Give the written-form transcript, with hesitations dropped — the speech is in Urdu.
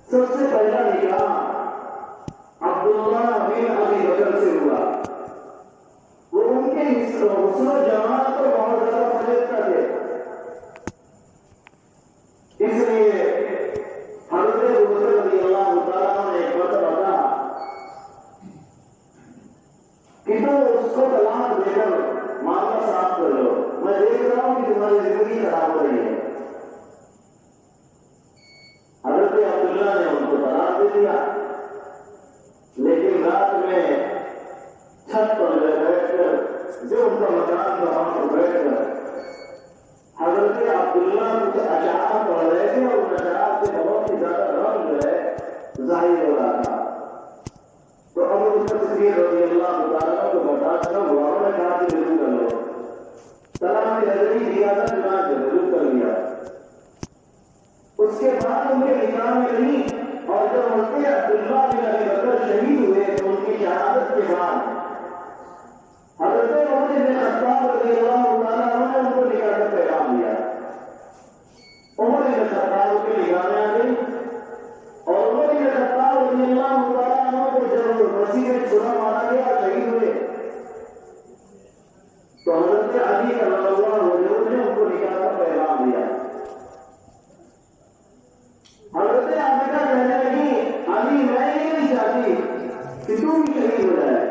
سب سے پہلا نکاح عبداللہ بن ابی بکر سے ہوا. وہ ان کے حسن و جمال کو بہت زیادہ پسند تھے. اس لیے حضرت ابوبکر رضی اللہ تعالیٰ عنہ نے ایک مرتبہ کہا کہ تو اس کو طلاق دے کر معاملہ صاف کر لو، میں دیکھ رہا ہوں کہ تمہاری زندگی خراب ہو رہی ہے. حضرت عبداللہ نے ان کو طلاق دے دیا، لیکن رات میں چھت پر بیٹھ کر جو ان کا مکان تھا وہاں پر بیٹھ کر حضرت عبداللہ کچھ اشعار پڑھ رہے تھے اور ان اشعار سے بہت ہی زیادہ رنگ جو ہے ظاہر ہو رہا تھا. تو ابو بکر صدیق رضی اللہ تعالیٰ کو برداشت نہ ہوا، انہوں نے کہا کہ ضرور کر لو. طلاق نظری دیا تھا، چنانچہ ضرور کر لیا. اس کے بعد ان کے نکاح میں نہیں، اور جب حضرت عبداللہ بن ابی بکر شہید ہوئے تو ان کی شہادت کے بعد حضرت عمر بن خطاب رضی اللہ تعالیٰ عنہ نے ان کو نکاح کا پیغام دیا. عمر بن خطاب کی نکاح میں آ گئی، اور عمر بن خطاب رضی اللہ تعالیٰ عنہ کو جب مسیح میں چھڑا مارا گیا شہید ہوئے تو حضرت علی رضی اللہ عنہ نے ان کو نکاح کا پیغام دیا. حضرت عائشہ کہنے لگی علی میں یہ نہیں چاہتی کہ تو بھی شہید ہو جائے،